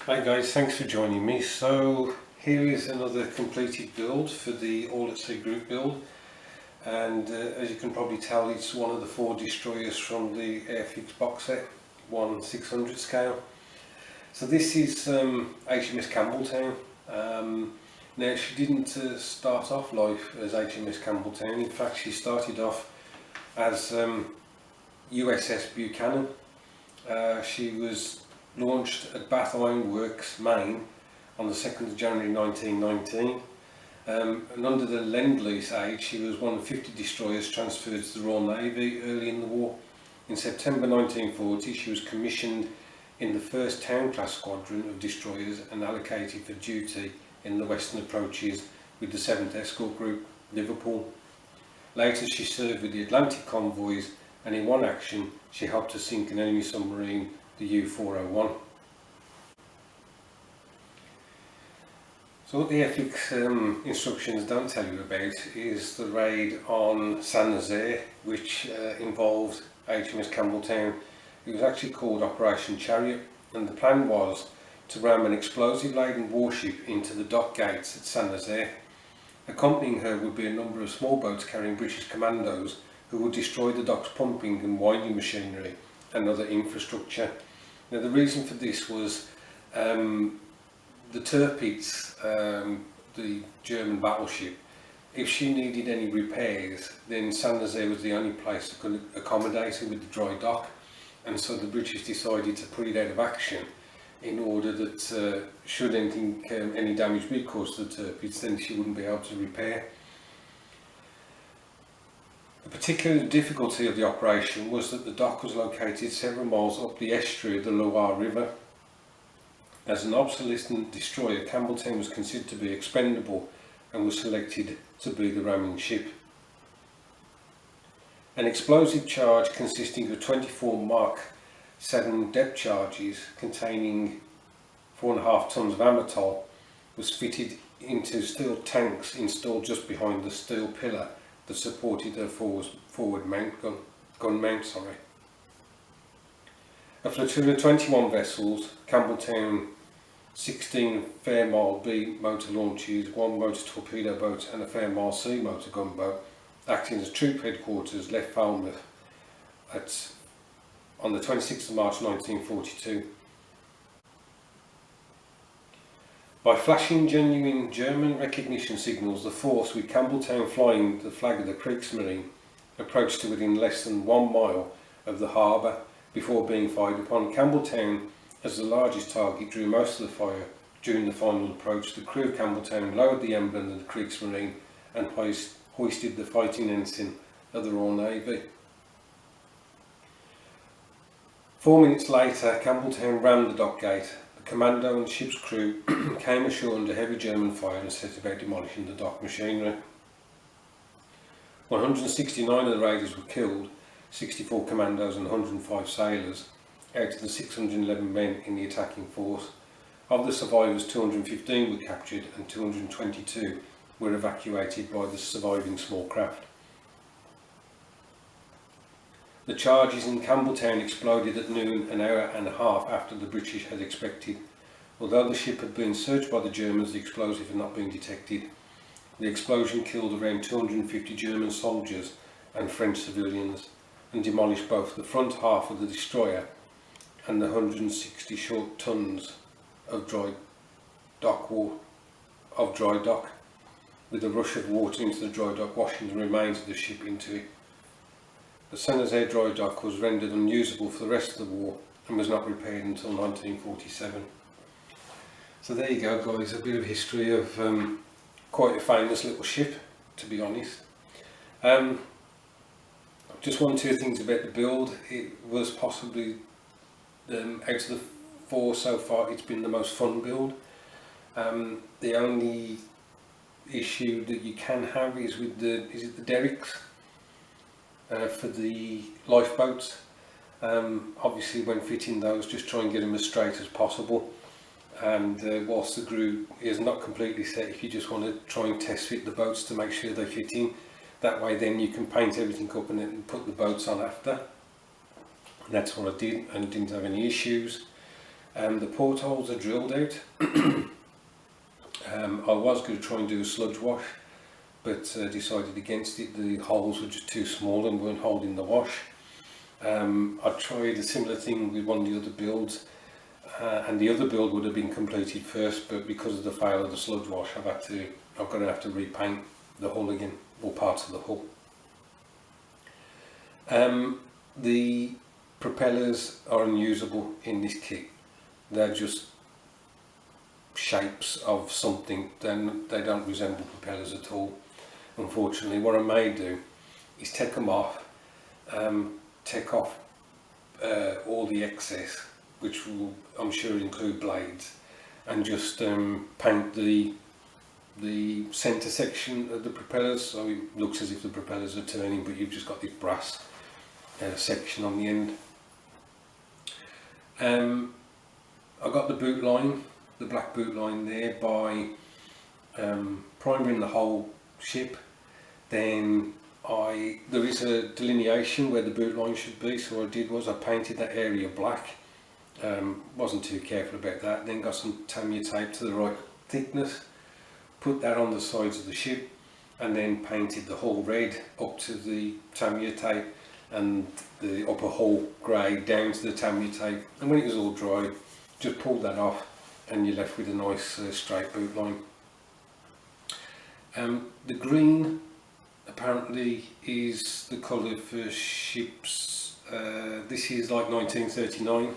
Hi guys, thanks for joining me. So here is another completed build for the All at Sea group build, and as you can probably tell, it's one of the 4 destroyers from the Airfix box set, 1/600 scale. So this is HMS Campbeltown. Now she didn't start off life as HMS Campbeltown. In fact, she started off as USS Buchanan. She was launched at Bath Iron Works, Maine on the 2nd of January 1919, and under the Lend-Lease Age she was one of 50 destroyers transferred to the Royal Navy early in the war. In September 1940 she was commissioned in the 1st Town class squadron of destroyers and allocated for duty in the western approaches with the 7th Escort Group, Liverpool. Later she served with the Atlantic convoys, and in one action she helped to sink an enemy submarine, the U-401. So what the Airfix instructions don't tell you about is the raid on Saint Nazaire, which involved HMS Campbeltown. It was actually called Operation Chariot, and the plan was to ram an explosive laden warship into the dock gates at Saint Nazaire. Accompanying her would be a number of small boats carrying British commandos who would destroy the dock's pumping and winding machinery and other infrastructure. Now the reason for this was the Tirpitz, the German battleship, if she needed any repairs, then Saint Nazaire was the only place that could accommodate her with the dry dock, and so the British decided to put it out of action in order that should anything, any damage be caused to the Tirpitz, then she wouldn't be able to repair. The particular difficulty of the operation was that the dock was located several miles up the estuary of the Loire River. As an obsolescent destroyer, Campbeltown was considered to be expendable and was selected to be the ramming ship. An explosive charge consisting of 24 Mark 7 depth charges containing 4.5 tons of amatol was fitted into steel tanks installed just behind the steel pillar that supported her forward gun mount. A flotilla of 21 vessels, Campbeltown 16 Fairmile B motor launches, 1 motor torpedo boat and a Fairmile C motor gunboat, acting as troop headquarters, left Falmouth on the 26th of March 1942. By flashing genuine German recognition signals, the force, with Campbeltown flying the flag of the Kriegsmarine, approached to within less than 1 mile of the harbour before being fired upon. Campbeltown, as the largest target, drew most of the fire. During the final approach, the crew of Campbeltown lowered the emblem of the Kriegsmarine and hoisted the fighting ensign of the Royal Navy. 4 minutes later, Campbeltown rammed the dock gate. The commando and ship's crew came ashore under heavy German fire and set about demolishing the dock machinery. 169 of the raiders were killed, 64 commandos and 105 sailors, out of the 611 men in the attacking force. Of the survivors, 215 were captured and 222 were evacuated by the surviving small craft. The charges in Campbeltown exploded at noon, an hour and a half after the British had expected. Although the ship had been searched by the Germans, the explosive had not been detected. The explosion killed around 250 German soldiers and French civilians and demolished both the front half of the destroyer and the 160 short tons of dry dock, with a rush of water into the dry dock washing the remains of the ship into it. The Saint Nazaire dry dock was rendered unusable for the rest of the war and was not repaired until 1947. So there you go guys, a bit of history of quite a famous little ship, to be honest. Just 1 or 2 things about the build. It was possibly, out of the 4 so far, it's been the most fun build. The only issue that you can have is with the derricks for the lifeboats. Obviously when fitting those, just try and get them as straight as possible, and whilst the glue is not completely set, if you just want to try and test fit the boats to make sure they fit in, that way then you can paint everything up and then put the boats on after. And that's what I did, and didn't have any issues. The portholes are drilled out. I was going to try and do a sludge wash, but decided against it. The holes were just too small and weren't holding the wash. I tried a similar thing with one of the other builds, and the other build would have been completed first, but because of the fail of the sludge wash, I'm going to have to repaint the hull again, or parts of the hull. The propellers are unusable in this kit. They're just shapes of something, then they don't resemble propellers at all, unfortunately. What I may do is take them off, take off all the excess, which will, I'm sure, include blades, and just paint the centre section of the propellers, so it looks as if the propellers are turning, but you've just got this brass section on the end. I got the boot line, the black boot line there, by primering the whole ship. Then there is a delineation where the boot line should be, so what I did was I painted that area black. Wasn't too careful about that. Then got some Tamiya tape to the right thickness, put that on the sides of the ship, and then painted the hull red up to the Tamiya tape and the upper hull grey down to the Tamiya tape. And when it was all dry, just pulled that off and you're left with a nice straight boot line. The green apparently is the colour for ships. This is like 1939,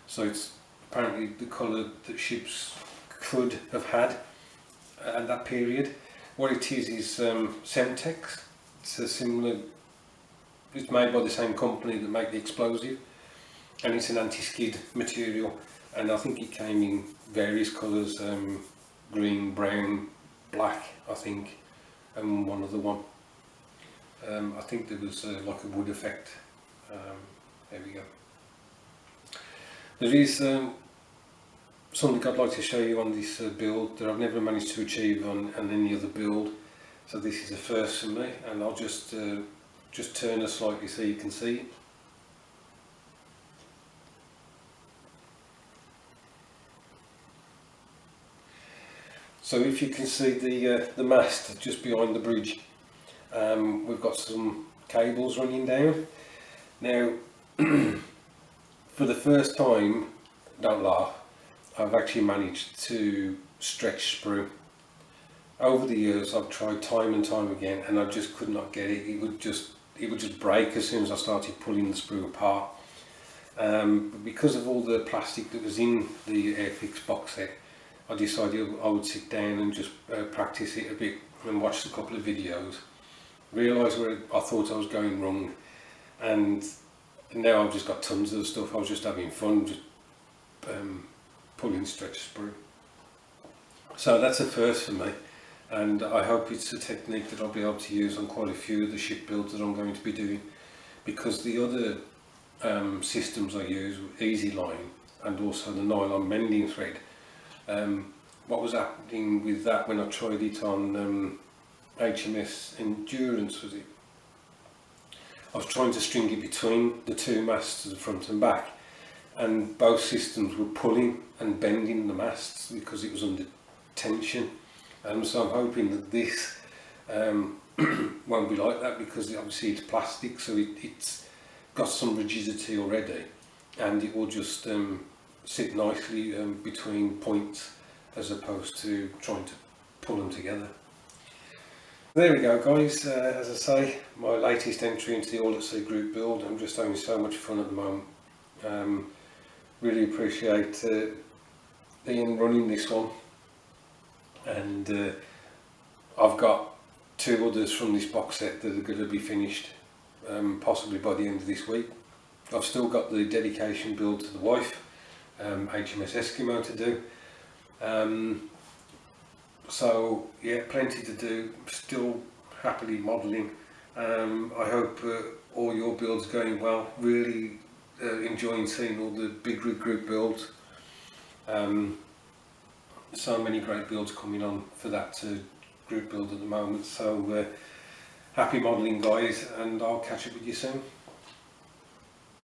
so it's apparently the colour that ships could have had at that period. What it is Semtex. It's a similar. It's made by the same company that make the explosive, and it's an anti-skid material. And I think it came in various colours: green, brown, black, I think, and one other one. I think there was like a wood effect. There we go. There is something I'd like to show you on this build that I've never managed to achieve on any other build. So this is a first for me, and I'll just turn her slightly so you can see it. So if you can see the mast just behind the bridge, we've got some cables running down. Now, for the first time, don't laugh, I've actually managed to stretch sprue. Over the years I've tried time and time again, and I just could not get it. It would just break as soon as I started pulling the sprue apart. But because of all the plastic that was in the Airfix box set, I decided I would sit down and just practice it a bit and watch a couple of videos. Realised where I thought I was going wrong, and now I've just got tons of stuff. I was just having fun, just pulling stretch sprue. So that's a first for me, and I hope it's a technique that I'll be able to use on quite a few of the ship builds that I'm going to be doing, because the other systems I use, Easy Line and also the nylon mending thread, what was happening with that when I tried it on HMS Endurance, was it? I was trying to string it between the two masts, the front and back, and both systems were pulling and bending the masts because it was under tension. So I'm hoping that this won't be like that, because obviously it's plastic, so it's got some rigidity already, and it will just sit nicely between points, as opposed to trying to pull them together. There we go, guys. As I say, my latest entry into the All at Sea group build. I'm just having so much fun at the moment. Really appreciate Ian running this one, and I've got two others from this box set that are going to be finished possibly by the end of this week. I've still got the dedication build to the wife, HMS Eskimo, to do. So yeah, plenty to do, still happily modelling. I hope all your builds are going well. Really enjoying seeing all the big group builds. So many great builds coming on for that group build at the moment. So happy modelling, guys, and I'll catch up with you soon.